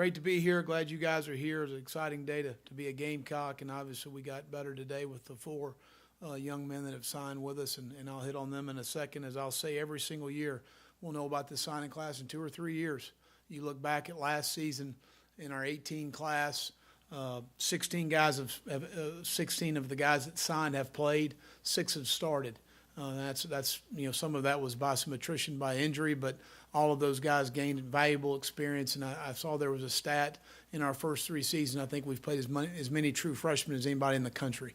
Great to be here. Glad you guys are here. It's an exciting day to be a Gamecock, and obviously we got better today with the four young men that have signed with us, and I'll hit on them in a second. As I'll say every single year, we'll know about this signing class in 2 or 3 years. You look back at last season in our 18 class, 16 of the guys that signed have played, 6 have started. That's some of that was by some attrition by injury, but all of those guys gained valuable experience. And I saw there was a stat in our first 3 seasons. I think we've played as many true freshmen as anybody in the country.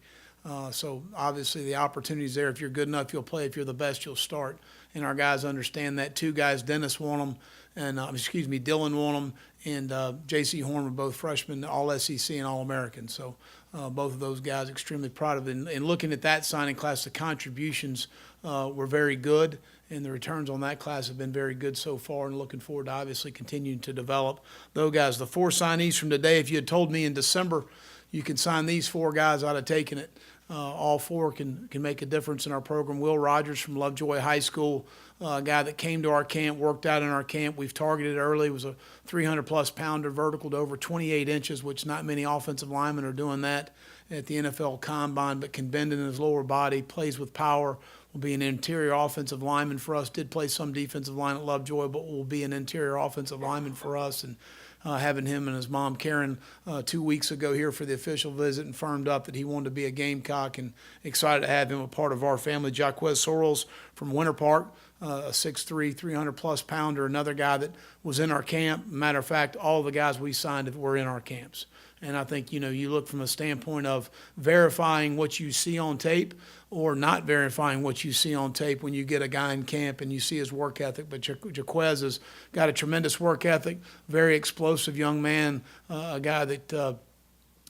So obviously the opportunity's there. If you're good enough, you'll play. If you're the best, you'll start. And our guys understand that. 2 guys, Dennis won them, and Dylan won them, and J.C. Horn were both freshmen, all SEC and all American. So both of those guys extremely proud of it. And looking at that signing class, the contributions were very good, and the returns on that class have been very good so far, and looking forward to obviously continuing to develop those guys. The 4 signees from today, if you had told me in December you could sign these 4 guys, I'd have taken it. All 4 can make a difference in our program. Will Rogers from Lovejoy High School, a guy that came to our camp, worked out in our camp. We've targeted early. Was a 300-plus pounder, vertical to over 28 inches, which not many offensive linemen are doing that at the NFL Combine, but can bend in his lower body, plays with power, will be an interior offensive lineman for us. Did play some defensive line at Lovejoy, but will be an interior offensive lineman for us. And having him and his mom, Karen, 2 weeks ago here for the official visit, and firmed up that he wanted to be a Gamecock, and excited to have him a part of our family. Jaquez Sorrells from Winter Park, a 6'3", 300-plus pounder, another guy that was in our camp. Matter of fact, all the guys we signed were in our camps. And I think, you look from a standpoint of verifying what you see on tape or not verifying what you see on tape when you get a guy in camp and you see his work ethic. But Jaquez has got a tremendous work ethic, very explosive young man, a guy that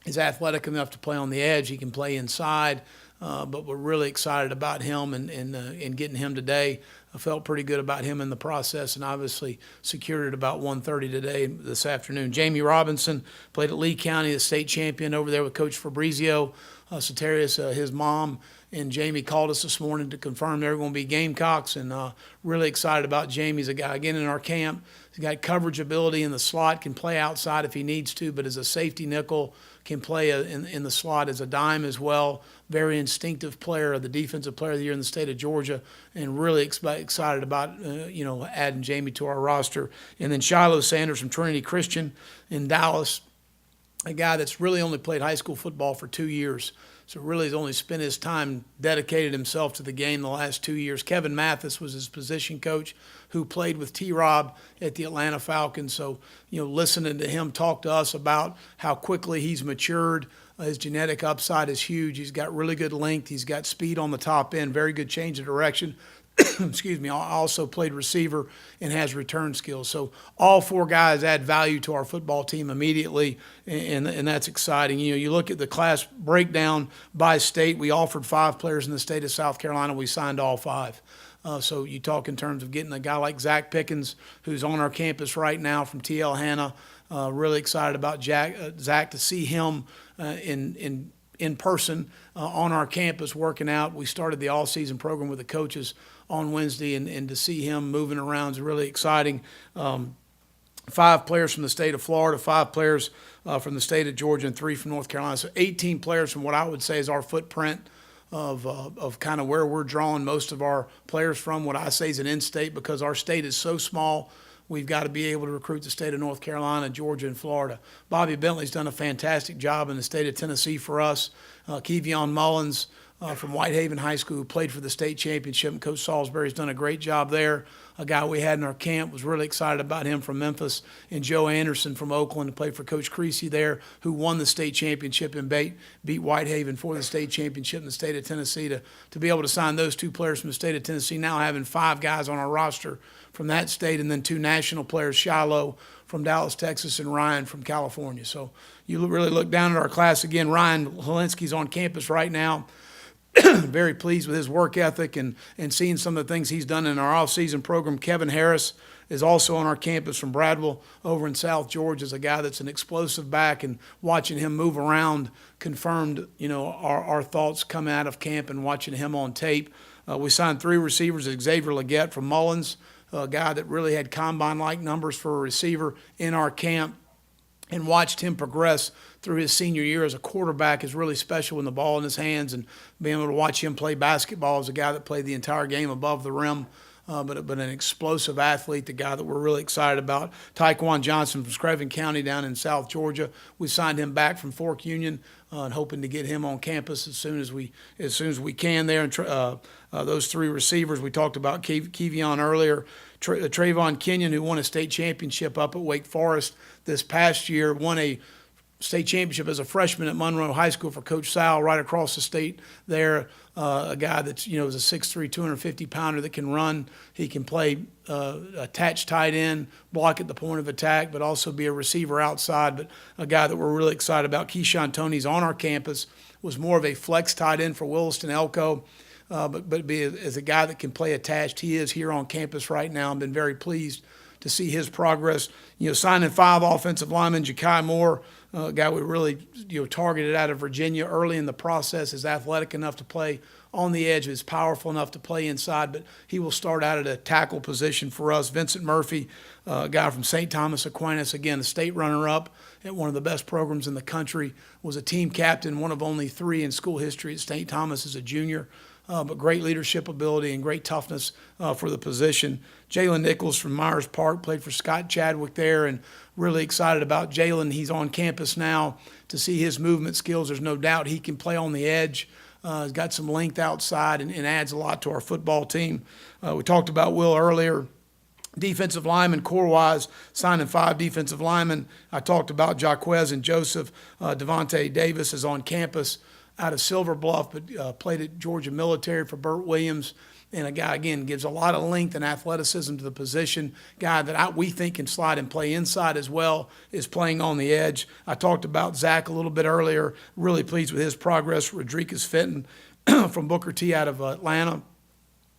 is athletic enough to play on the edge. He can play inside, but we're really excited about him and getting him today. I felt pretty good about him in the process, and obviously secured it about 1:30 today, this afternoon. Jamie Robinson played at Lee County, the state champion over there with Coach Fabrizio. Soterius, his mom, and Jamie called us this morning to confirm they're going to be Gamecocks, and really excited about Jamie. He's a guy, again, in our camp. He's got coverage ability in the slot, can play outside if he needs to, but as a safety nickel, can play in the slot as a dime as well. Very instinctive player, the defensive player of the year in the state of Georgia, and really excited about adding Jamie to our roster. And then Shiloh Sanders from Trinity Christian in Dallas, a guy that's really only played high school football for 2 years. So really has only spent his time, dedicated himself to the game the last 2 years. Kevin Mathis was his position coach, who played with T-Rob at the Atlanta Falcons. So, listening to him talk to us about how quickly he's matured, his genetic upside is huge. He's got really good length. He's got speed on the top end, very good change of direction. Excuse me, also played receiver and has return skills. So all 4 guys add value to our football team immediately, and that's exciting. You look at the class breakdown by state. We offered 5 players in the state of South Carolina. We signed all 5. So you talk in terms of getting a guy like Zach Pickens, who's on our campus right now from T.L. Hanna. Really excited about Zach, to see him in person on our campus working out. We started the all-season program with the coaches on Wednesday, and to see him moving around is really exciting. 5 players from the state of Florida, 5 players from the state of Georgia, and 3 from North Carolina. So 18 players from what I would say is our footprint of kind of where we're drawing most of our players from. What I say is an in-state, because our state is so small. We've got to be able to recruit the state of North Carolina, Georgia, and Florida. Bobby Bentley's done a fantastic job in the state of Tennessee for us. Kevion Mullins from Whitehaven High School, who played for the state championship, and Coach Salisbury's done a great job there. A guy we had in our camp, was really excited about him, from Memphis. And Joe Anderson from Oakland, who played for Coach Creasy there, who won the state championship and beat Whitehaven for the state championship in the state of Tennessee. To be able to sign those 2 players from the state of Tennessee, now having 5 guys on our roster from that state, and then 2 national players, Shiloh from Dallas, Texas, and Ryan from California. So you really look down at our class again. Ryan Helinski's on campus right now. Very pleased with his work ethic and seeing some of the things he's done in our off-season program. Kevin Harris is also on our campus from Bradwell over in South Georgia, is a guy that's an explosive back, and watching him move around confirmed, our thoughts come out of camp and watching him on tape. We signed 3 receivers, Xavier Leggett from Mullins, a guy that really had combine-like numbers for a receiver in our camp. and watched him progress through his senior year as a quarterback is really special when the ball in his hands, and being able to watch him play basketball as a guy that played the entire game above the rim. But an explosive athlete, the guy that we're really excited about. Tyquan Johnson from Screven County down in South Georgia. We signed him back from Fork Union and hoping to get him on campus as soon as we can there. And those three receivers we talked about, Kevion earlier. Trayvon Kenyon, who won a state championship up at Wake Forest this past year, won a state championship as a freshman at Monroe High School for Coach Sal right across the state there. A guy that's, is a 6'3", 250-pounder that can run. He can play attached tight end, block at the point of attack, but also be a receiver outside. But a guy that we're really excited about, Keyshawn Tony's on our campus, was more of a flex tight end for Williston Elko. But as a guy that can play attached, he is here on campus right now. I've been very pleased to see his progress. Signing 5 offensive linemen, Ja'Kai Moore, a guy we really targeted out of Virginia early in the process, is athletic enough to play on the edge, is powerful enough to play inside, but he will start out at a tackle position for us. Vincent Murphy, a guy from St. Thomas Aquinas, again, a state runner-up at one of the best programs in the country, was a team captain, one of only 3 in school history at St. Thomas as a junior. But great leadership ability and great toughness for the position. Jalen Nichols from Myers Park played for Scott Chadwick there, and really excited about Jalen. He's on campus now to see his movement skills. There's no doubt he can play on the edge. He's got some length outside and adds a lot to our football team. We talked about Will earlier. Defensive lineman, core-wise, signing 5 defensive linemen. I talked about Jaquez and Joseph. Devontae Davis is on campus out of Silver Bluff, but played at Georgia Military for Burt Williams. And a guy, again, gives a lot of length and athleticism to the position. Guy that we think can slide and play inside as well, is playing on the edge. I talked about Zach a little bit earlier. Really pleased with his progress. Rodriguez Fenton from Booker T out of Atlanta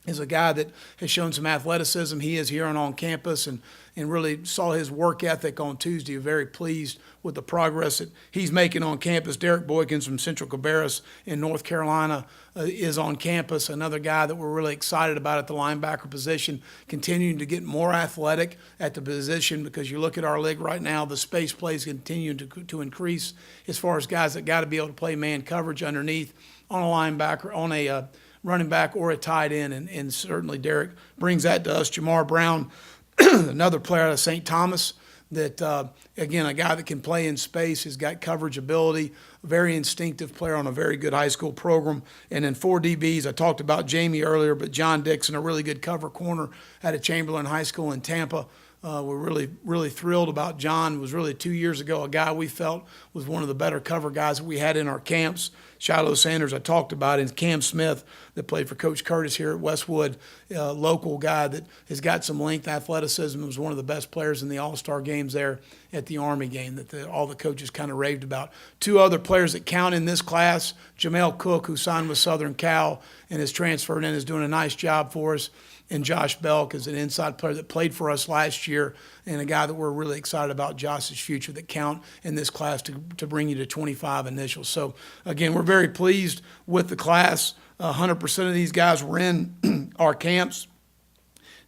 is a guy that has shown some athleticism. He is here on campus and really saw his work ethic on Tuesday. Very pleased with the progress that he's making on campus. Derek Boykins from Central Cabarrus in North Carolina is on campus. Another guy that we're really excited about at the linebacker position, continuing to get more athletic at the position, because you look at our league right now, the space plays continue to increase as far as guys that got to be able to play man coverage underneath on a linebacker, on a running back or a tight end, and certainly Derek brings that to us. Jamar Brown, another player out of St. Thomas, that, again, a guy that can play in space, has got coverage ability, very instinctive player on a very good high school program. And then 4 DBs, I talked about Jamie earlier, but John Dixon, a really good cover corner out of Chamberlain High School in Tampa. We're really, really thrilled about John. It was really 2 years ago, a guy we felt was one of the better cover guys that we had in our camps. Shiloh Sanders, I talked about, and Cam Smith, that played for Coach Curtis here at Westwood, local guy that has got some length, athleticism, was one of the best players in the All-Star games there at the Army game that all the coaches kind of raved about. 2 other players that count in this class, Jamel Cook, who signed with Southern Cal and is transferred in, is doing a nice job for us, and Josh Belk is an inside player that played for us last year, and a guy that we're really excited about Josh's future, that count in this class to bring you to 25 initials. So, again, we're very pleased with the class. 100% of these guys were in our camps.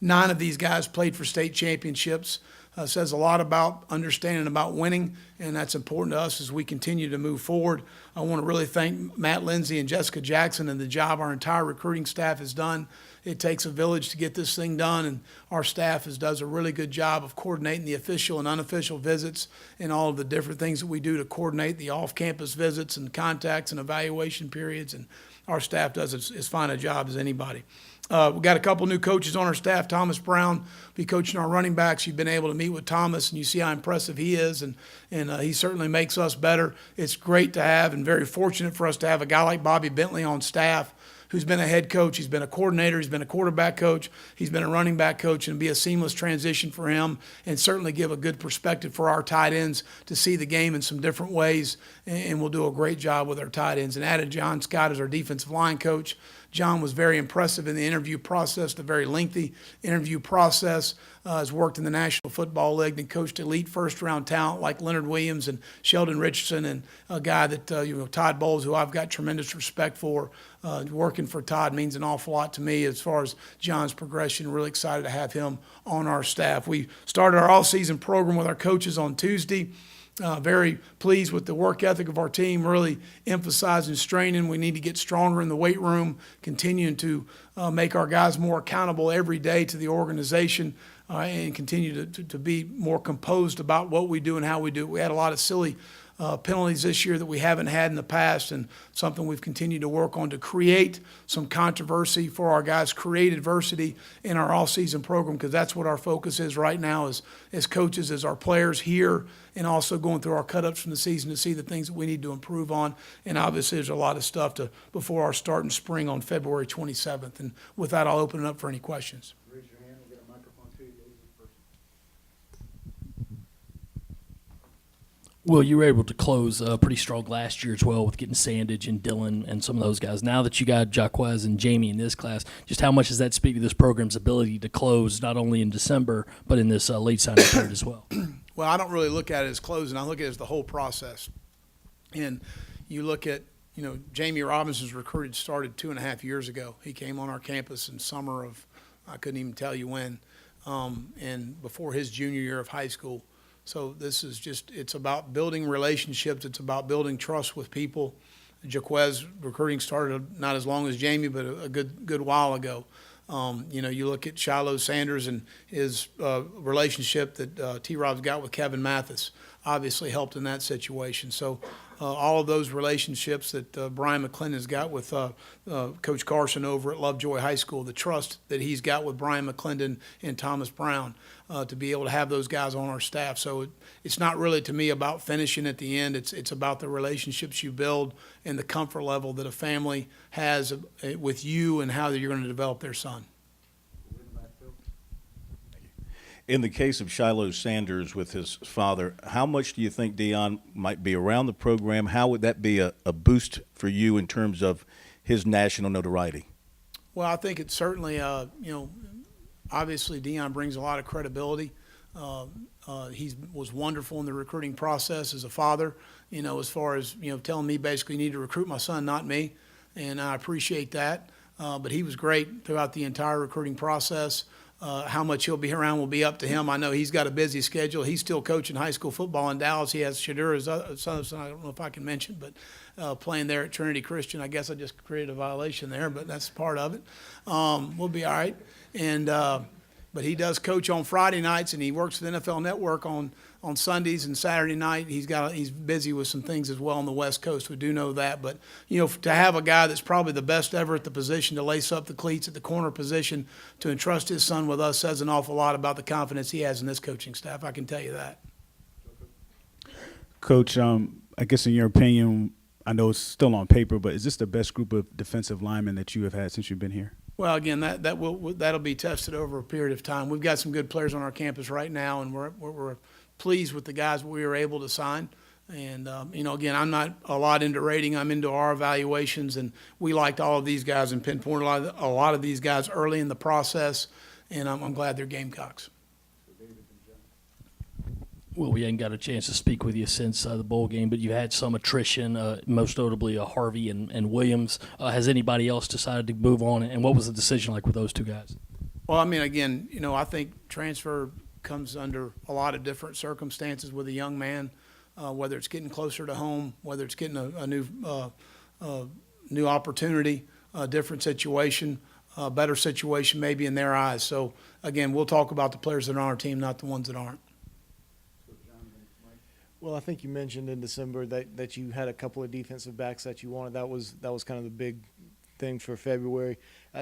9 of these guys played for state championships. Says a lot about understanding about winning, and that's important to us as we continue to move forward. I want to really thank Matt Lindsay and Jessica Jackson and the job our entire recruiting staff has done. It takes a village to get this thing done, and our staff does a really good job of coordinating the official and unofficial visits and all of the different things that we do to coordinate the off-campus visits and contacts and evaluation periods, and our staff does as fine a job as anybody. We've got a couple new coaches on our staff. Thomas Brown will be coaching our running backs. You've been able to meet with Thomas, and you see how impressive he is, and he certainly makes us better. It's great to have and very fortunate for us to have a guy like Bobby Bentley on staff, who's been a head coach. He's been a coordinator. He's been a quarterback coach. He's been a running back coach, and be a seamless transition for him, and certainly give a good perspective for our tight ends to see the game in some different ways, and we'll do a great job with our tight ends. And added John Scott as our defensive line coach. John was very impressive in the interview process, the very lengthy interview process. Has worked in the National Football League and coached elite first-round talent like Leonard Williams and Sheldon Richardson, and a guy that, Todd Bowles, who I've got tremendous respect for. Working for Todd means an awful lot to me as far as John's progression. Really excited to have him on our staff. We started our all-season program with our coaches on Tuesday. Very pleased with the work ethic of our team, really emphasizing straining. We need to get stronger in the weight room, continuing to make our guys more accountable every day to the organization, and continue to be more composed about what we do and how we do it. We had a lot of silly penalties this year that we haven't had in the past, and something we've continued to work on to create some controversy for our guys, create adversity in our all-season program, because that's what our focus is right now as coaches, as our players here, and also going through our cut-ups from the season to see the things that we need to improve on. And obviously there's a lot of stuff before our start in spring on February 27th. And with that, I'll open it up for any questions. Raise your hand. We'll get a microphone to you. Will, you were able to close pretty strong last year as well with getting Sandage and Dylan and some of those guys. Now that you got Jaquez and Jamie in this class, just how much does that speak to this program's ability to close not only in December but in this late signing period as well? Well, I don't really look at it as closing. I look at it as the whole process. And you look at, Jamie Robinson's recruited started 2.5 years ago. He came on our campus in summer of, I couldn't even tell you when, and before his junior year of high school. So this is it's about building relationships. It's about building trust with people. Jaquez recruiting started not as long as Jamie, but a good while ago. You look at Shiloh Sanders and his relationship that T-Rob's got with Kevin Mathis obviously helped in that situation. So all of those relationships that Brian McClendon's got with Coach Carson over at Lovejoy High School, the trust that he's got with Brian McClendon and Thomas Brown, to be able to have those guys on our staff. So it's not really, to me, about finishing at the end. It's about the relationships you build and the comfort level that a family has with you and how you're going to develop their son. In the case of Shiloh Sanders with his father, how much do you think Deion might be around the program? How would that be a boost for you in terms of his national notoriety? Well, I think it's certainly, obviously Deion brings a lot of credibility. He was wonderful in the recruiting process as a father, as far as, telling me basically you need to recruit my son, not me. And I appreciate that. But he was great throughout the entire recruiting process. How much he'll be around will be up to him. I know he's got a busy schedule. He's still coaching high school football in Dallas. He has Shadura's son, I don't know if I can mention, but playing there at Trinity Christian. I guess I just created a violation there, but that's part of it. We'll be all right. And but he does coach on Friday nights, and he works for the NFL Network on Sundays and Saturday night. He's busy with some things as well on the West Coast. We do know that. But, to have a guy that's probably the best ever at the position to lace up the cleats at the corner position to entrust his son with us says an awful lot about the confidence he has in this coaching staff. I can tell you that. Coach, I guess in your opinion, I know it's still on paper, but is this the best group of defensive linemen that you have had since you've been here? Well, again, that'll be tested over a period of time. We've got some good players on our campus right now, and we're pleased with the guys we were able to sign. And, again, I'm not a lot into rating. I'm into our evaluations, and we liked all of these guys and pinpointed a lot of these guys early in the process, and I'm glad they're Gamecocks. Well, we hadn't got a chance to speak with you since the bowl game, but you had some attrition, most notably Harvey and Williams. Has anybody else decided to move on, and what was the decision like with those two guys? Well, I mean, again, I think transfer comes under a lot of different circumstances with a young man, whether it's getting closer to home, whether it's getting a new opportunity, a different situation, a better situation maybe in their eyes. So, again, we'll talk about the players that are on our team, not the ones that aren't. Well, I think you mentioned in December that you had a couple of defensive backs that you wanted. That was kind of the big thing for February.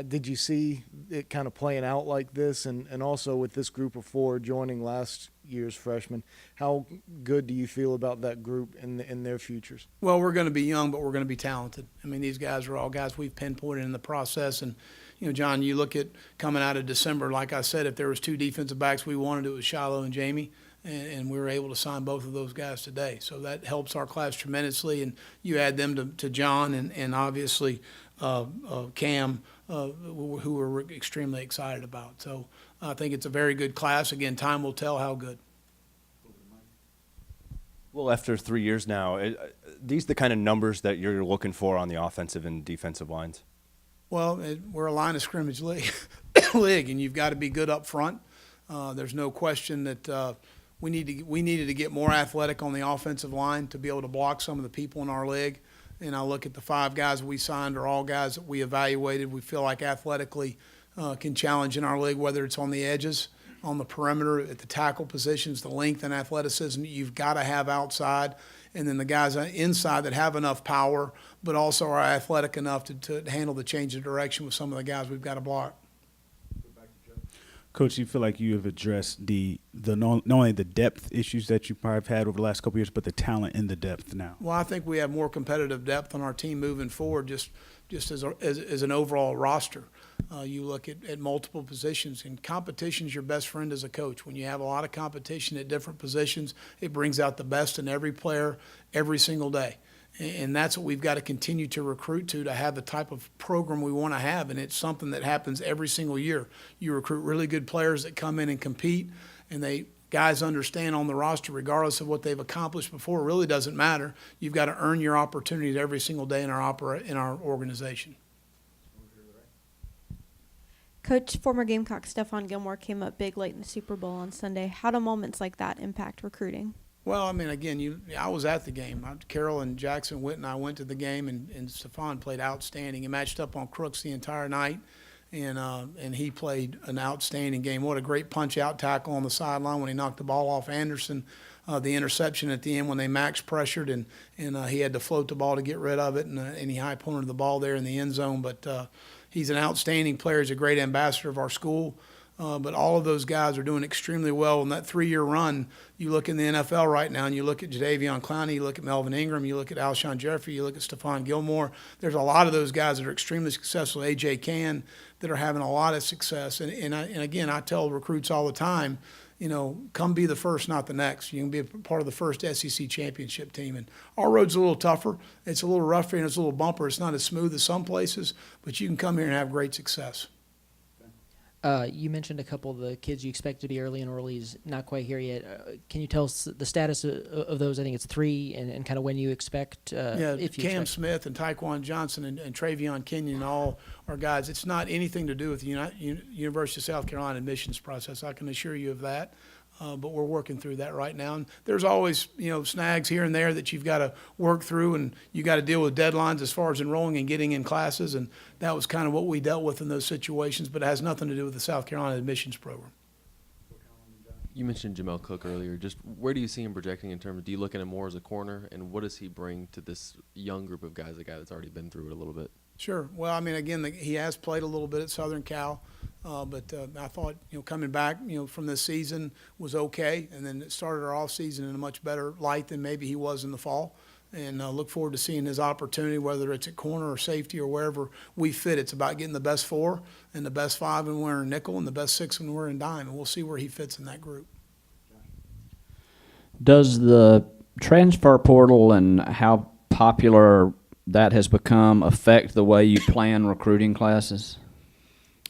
Did you see it kind of playing out like this? And also with this group of four joining last year's freshmen, how good do you feel about that group and their futures? Well, we're going to be young, but we're going to be talented. I mean, these guys are all guys we've pinpointed in the process. And, John, you look at coming out of December, like I said, if there was two defensive backs we wanted, it was Shiloh and Jamie. And we were able to sign both of those guys today. So that helps our class tremendously. And you add them to John and obviously Cam, who we're extremely excited about. So I think it's a very good class. Again, time will tell how good. Well, after 3 years now, these the kind of numbers that you're looking for on the offensive and defensive lines? Well, we're a line of scrimmage league, and you've got to be good up front. There's no question that we needed to get more athletic on the offensive line to be able to block some of the people in our league. And I look at the 5 guys we signed are all guys that we evaluated. We feel like athletically can challenge in our league, whether it's on the edges, on the perimeter, at the tackle positions, the length and athleticism you've got to have outside, and then the guys inside that have enough power but also are athletic enough to handle the change of direction with some of the guys we've got to block. Coach, you feel like you have addressed the not only the depth issues that you probably have had over the last couple of years, but the talent in the depth now? Well, I think we have more competitive depth on our team moving forward, just as an overall roster. You look at multiple positions, and competition's your best friend as a coach. When you have a lot of competition at different positions, it brings out the best in every player every single day. And that's what we've got to continue to recruit to have the type of program we want to have. And it's something that happens every single year. You recruit really good players that come in and compete, and guys understand on the roster, regardless of what they've accomplished before, it really doesn't matter. You've got to earn your opportunities every single day in our organization. Coach, former Gamecock Stephon Gilmore came up big late in the Super Bowl on Sunday. How do moments like that impact recruiting? Well, I mean, again, I was at the game. Carol and Jackson Witt and I went to the game, and Stephon played outstanding. He matched up on Crooks the entire night, and he played an outstanding game. What a great punch-out tackle on the sideline when he knocked the ball off Anderson. The interception at the end when they max pressured, and he had to float the ball to get rid of it, and he high-pointed the ball there in the end zone. But he's an outstanding player. He's a great ambassador of our school. But all of those guys are doing extremely well. In that 3-year run, you look in the NFL right now, and you look at Jadeveon Clowney, you look at Melvin Ingram, you look at Alshon Jeffrey, you look at Stephon Gilmore. There's a lot of those guys that are extremely successful. A.J. Cann that are having a lot of success. And again, I tell recruits all the time, come be the first, not the next. You can be a part of the first SEC championship team. And our road's a little tougher. It's a little rougher and it's a little bumper. It's not as smooth as some places, but you can come here and have great success. You mentioned a couple of the kids you expect to be early enrollees, not quite here yet. Can you tell us the status of those? I think it's 3, and kind of when you expect. If you Cam expect. Smith and Taekwon Johnson and Travion Kenyon all are guys. It's not anything to do with the University of South Carolina admissions process. I can assure you of that. But we're working through that right now. And there's always, snags here and there that you've got to work through, and you got to deal with deadlines as far as enrolling and getting in classes. And that was kind of what we dealt with in those situations, but it has nothing to do with the South Carolina admissions program. You mentioned Jamel Cook earlier. Just where do you see him projecting in terms of, do you look at him more as a corner, and what does he bring to this young group of guys, a guy that's already been through it a little bit? Sure. Well, I mean, again, he has played a little bit at Southern Cal, but I thought, coming back, from this season was okay, and then it started our off season in a much better light than maybe he was in the fall. And look forward to seeing his opportunity, whether it's at corner or safety or wherever we fit. It's about getting the best 4 and the best 5 when we're in nickel and the best 6 when we're in dime, and we'll see where he fits in that group. Does the transfer portal and how popular that has become affect the way you plan recruiting classes?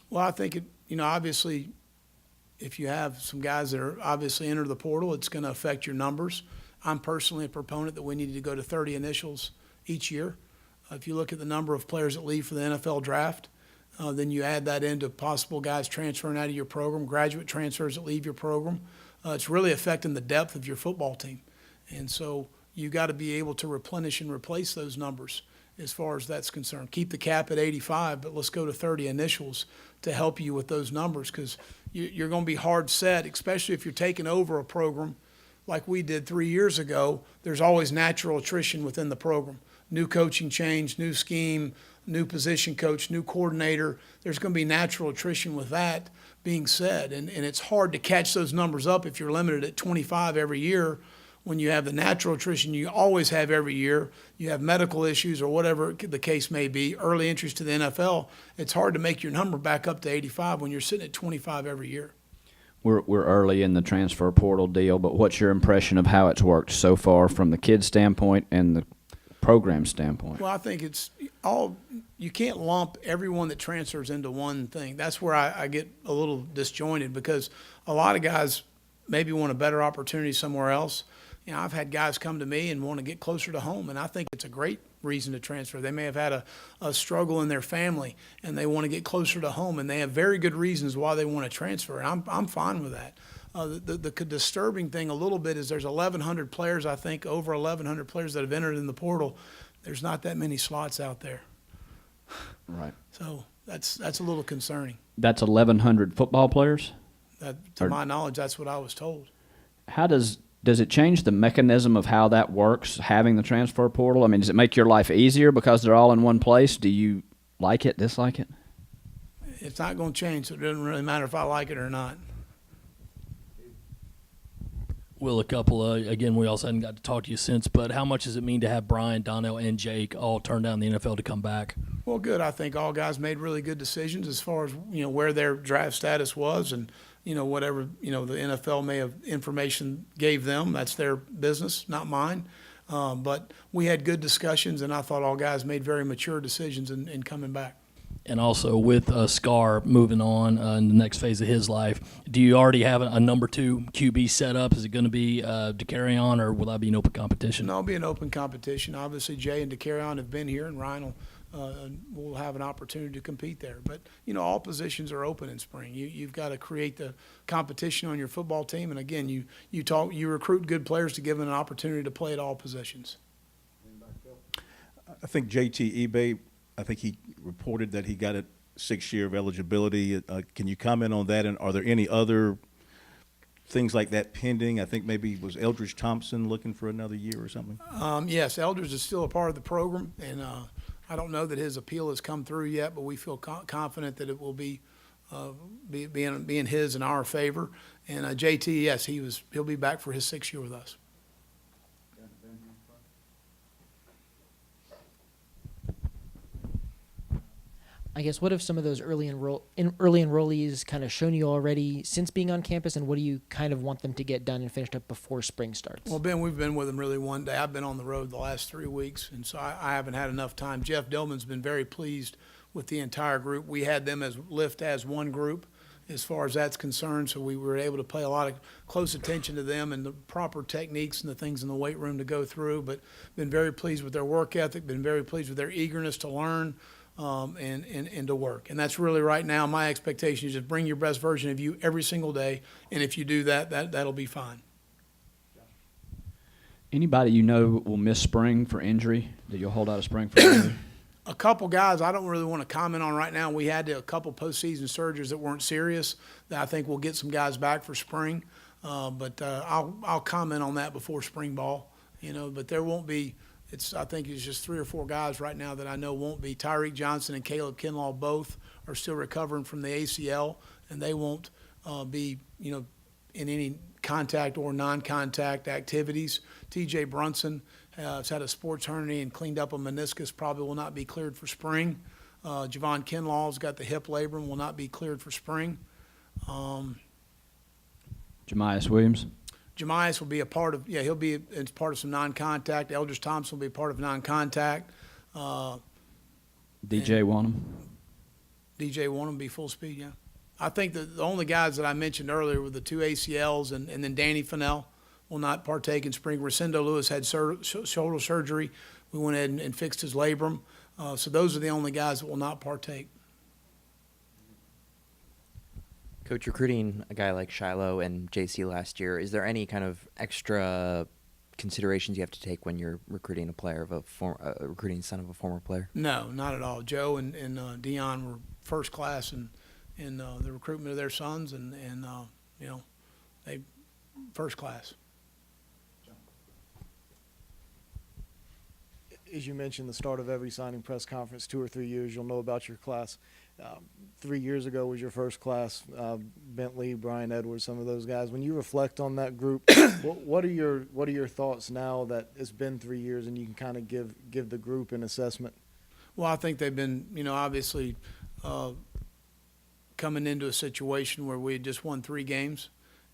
Well, I think obviously, if you have some guys that are obviously enter the portal, it's going to affect your numbers. I'm personally a proponent that we need to go to 30 initials each year. If you look at the number of players that leave for the NFL draft, then you add that into possible guys transferring out of your program, graduate transfers that leave your program. It's really affecting the depth of your football team. And so you got to be able to replenish and replace those numbers as far as that's concerned. Keep the cap at 85, but let's go to 30 initials to help you with those numbers, because you're going to be hard set, especially if you're taking over a program like we did 3 years ago. There's always natural attrition within the program. New coaching change, new scheme, new position coach, new coordinator. There's going to be natural attrition with that being said. And it's hard to catch those numbers up if you're limited at 25 every year. When you have the natural attrition you always have every year, you have medical issues or whatever the case may be, early entries to the NFL, it's hard to make your number back up to 85 when you're sitting at 25 every year. We're early in the transfer portal deal, but what's your impression of how it's worked so far from the kid standpoint and the program standpoint? Well, I think it's all – you can't lump everyone that transfers into one thing. That's where I get a little disjointed, because a lot of guys maybe want a better opportunity somewhere else. I've had guys come to me and want to get closer to home, and I think it's a great reason to transfer. They may have had a struggle in their family, and they want to get closer to home, and they have very good reasons why they want to transfer, and I'm fine with that. The disturbing thing a little bit is there's 1,100 players, I think, over 1,100 players that have entered in the portal. There's not that many slots out there. Right. So that's a little concerning. That's 1,100 football players? To my knowledge, that's what I was told. How does it change the mechanism of how that works, having the transfer portal? I mean, does it make your life easier because they're all in one place? Do you like it, dislike it? It's not going to change, so it doesn't really matter if I like it or not. Will, a couple again, we also hadn't got to talk to you since, but how much does it mean to have Brian, Donnell, and Jake all turn down the NFL to come back? Well, good. I think all guys made really good decisions as far as, where their draft status was and, whatever, the NFL may have information gave them. That's their business, not mine. But we had good discussions, and I thought all guys made very mature decisions in coming back. And also with Scar moving on in the next phase of his life, do you already have a number 2 QB set up? Is it going to be DeCarrion, or will that be an open competition? No, it'll be an open competition. Obviously, Jay and DeCarrion have been here, and Ryan will have an opportunity to compete there. But, all positions are open in spring. You've got to create the competition on your football team. And, again, you recruit good players to give them an opportunity to play at all positions. I think JT eBay, I think he reported that he got a 6-year of eligibility. Can you comment on that? And are there any other things like that pending? I think maybe was Eldridge Thompson looking for another year or something? Yes, Eldridge is still a part of the program, and I don't know that his appeal has come through yet, but we feel confident that it will be in his and our favor. And JT, yes, he'll be back for his 6th year with us. I guess what have some of those early enrollees kind of shown you already since being on campus, and what do you kind of want them to get done and finished up before spring starts? Well, Ben, we've been with them really one day. I've been on the road the last 3 weeks, and so I haven't had enough time. Jeff Dillman's been very pleased with the entire group. We had them as one group as far as that's concerned, so we were able to pay a lot of close attention to them and the proper techniques and the things in the weight room to go through, but been very pleased with their work ethic, been very pleased with their eagerness to learn. And to work. And that's really right now my expectation is just bring your best version of you every single day. And if you do that'll be fine. Anybody you know will miss spring for injury, that you'll hold out of spring for injury? A couple guys I don't really want to comment on right now. We had a couple postseason surgeries that weren't serious that I think we'll get some guys back for spring. But I'll comment on that before spring ball, but there won't be. I think it's just 3 or 4 guys right now that I know won't be. Tyreek Johnson and Caleb Kinlaw both are still recovering from the ACL, and they won't be, in any contact or non-contact activities. T.J. Brunson has had a sports hernia and cleaned up a meniscus, probably will not be cleared for spring. Javon Kinlaw's got the hip labrum, will not be cleared for spring. Jamias Williams? Jamias will be a part of, he'll be as part of some non-contact. Eldridge Thompson will be a part of non-contact. DJ Wanham? DJ Wanham will be full speed, yeah. I think that the only guys that I mentioned earlier were the 2 ACLs, and then Danny Fennell will not partake in spring. Rosendo Lewis had shoulder surgery. We went ahead and fixed his labrum. So those are the only guys that will not partake. Coach, recruiting a guy like Shiloh and JC last year, is there any kind of extra considerations you have to take when you're recruiting a player of recruiting son of a former player? No, not at all. Joe and Dion were first class in the recruitment of their sons, and they first class. As you mentioned, the start of every signing press conference, 2 or 3 years, you'll know about your class. 3 years ago was your first class, Bentley, Brian Edwards, some of those guys. When you reflect on that group, what are your thoughts now that it's been 3 years and you can kind of give the group an assessment? Well, I think they've been, obviously coming into a situation where we had just won 3 games,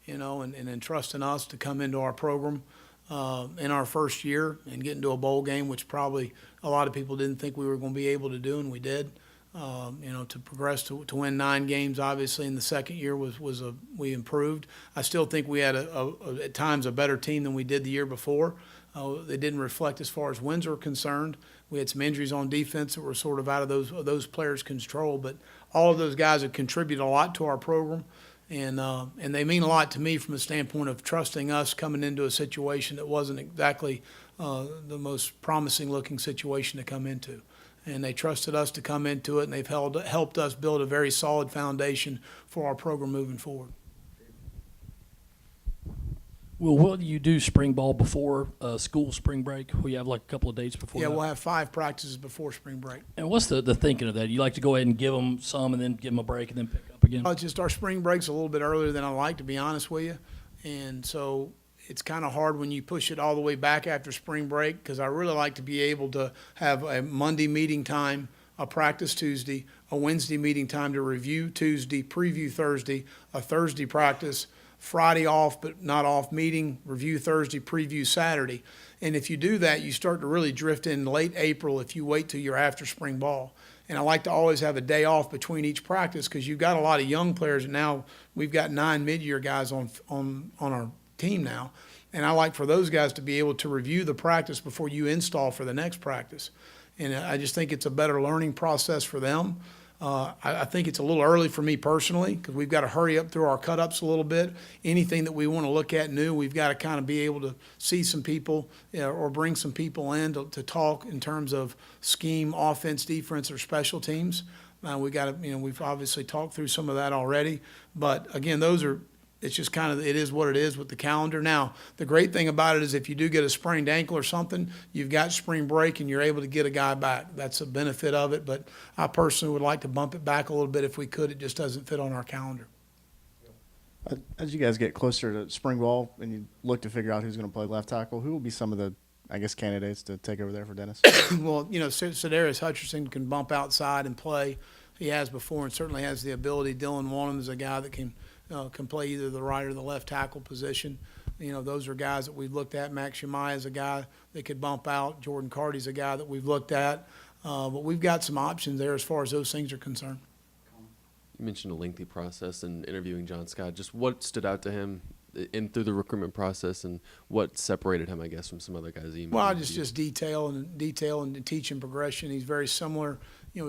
and entrusting us to come into our program in our first year and get into a bowl game, which probably a lot of people didn't think we were going to be able to do, and we did. To progress to win 9 games, obviously, in the second year we improved. I still think we had at times a better team than we did the year before. They didn't reflect as far as wins are concerned. We had some injuries on defense that were sort of out of those players' control, but all of those guys have contributed a lot to our program, and they mean a lot to me from the standpoint of trusting us coming into a situation that wasn't exactly the most promising-looking situation to come into. And they trusted us to come into it, and they've helped us build a very solid foundation for our program moving forward. Well, will you do spring ball before school spring break? Will you have like a couple of dates before Yeah, that? we'll have 5 practices before spring break. And what's the thinking of that? You like to go ahead and give them some and then give them a break and then pick up again? It's just our spring break's a little bit earlier than I like, to be honest with you. And so it's kind of hard when you push it all the way back after spring break, because I really like to be able to have a Monday meeting time, a practice Tuesday, a Wednesday meeting time to review Tuesday, preview Thursday, a Thursday practice, Friday off but not off meeting, review Thursday, preview Saturday. And if you do that, you start to really drift in late April if you wait till you're after spring ball. And I like to always have a day off between each practice, because you've got a lot of young players, and now we've got 9 mid-year guys on our team now, and I like for those guys to be able to review the practice before you install for the next practice. And I just think it's a better learning process for them. I think it's a little early for me personally, because we've got to hurry up through our cut-ups a little bit. Anything that we want to look at new, we've got to kind of be able to see some people or bring some people in to talk in terms of scheme, offense, defense, or special teams. We've obviously talked through some of that already. But again, it's just kind of, it is what it is with the calendar. Now, the great thing about it is if you do get a sprained ankle or something, you've got spring break and you're able to get a guy back. That's a benefit of it, but I personally would like to bump it back a little bit if we could. It just doesn't fit on our calendar. As you guys get closer to spring ball and you look to figure out who's going to play left tackle, who will be some of the, candidates to take over there for Dennis? Well, Cedarius Hutcherson can bump outside and play. He has before and certainly has the ability. Dylan Wanham is a guy that can play either the right or the left tackle position. Those are guys that we've looked at. Max Shemai is a guy that could bump out. Jordan Carty's a guy that we've looked at. But we've got some options there as far as those things are concerned. You mentioned a lengthy process in interviewing John Scott. Just what stood out to him through the recruitment process, and what separated him, I guess, from some other guys? Well, just detail and teaching progression. He's very similar.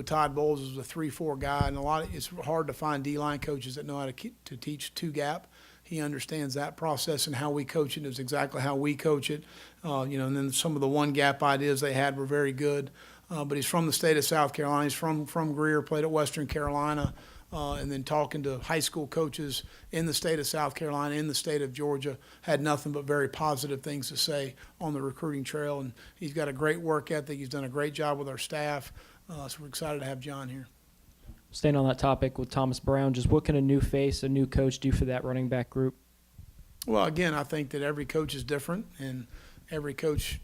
Todd Bowles is a 3-4 guy, and it's hard to find D-line coaches that know how to teach 2-gap. He understands that process, and how we coach it is exactly how we coach it. And then some of the 1-gap ideas they had were very good. But he's from the state of South Carolina. He's from Greer, played at Western Carolina. And then talking to high school coaches in the state of South Carolina, in the state of Georgia, had nothing but very positive things to say on the recruiting trail. And he's got a great work ethic. He's done a great job with our staff. So we're excited to have John here. Staying on that topic with Thomas Brown, just what can a new face, a new coach do for that running back group? Well, again, I think that every coach is different, and every coach,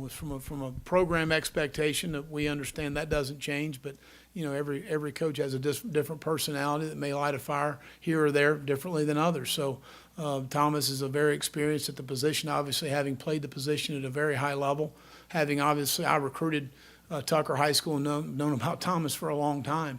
from a program expectation, that we understand that doesn't change, but every coach has a different personality that may light a fire here or there differently than others. So Thomas is a very experienced at the position, obviously having played the position at a very high level. I recruited Tucker High School and known about Thomas for a long time.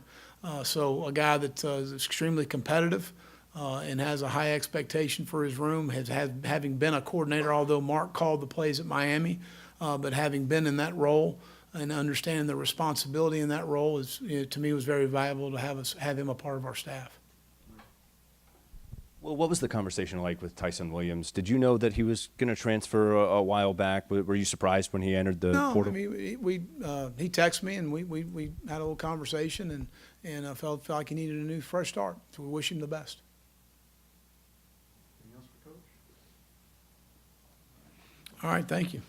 So a guy that is extremely competitive and has a high expectation for his room, having been a coordinator, although Mark called the plays at Miami, but having been in that role and understanding the responsibility in that role to me was very valuable to have him a part of our staff. Well, what was the conversation like with Tyson Williams? Did you know that he was going to transfer a while back? Were you surprised when he entered the portal? No, he texted me and we had a little conversation and I felt like he needed a new fresh start. So we wish him the best. Anything else for Coach? All right, thank you.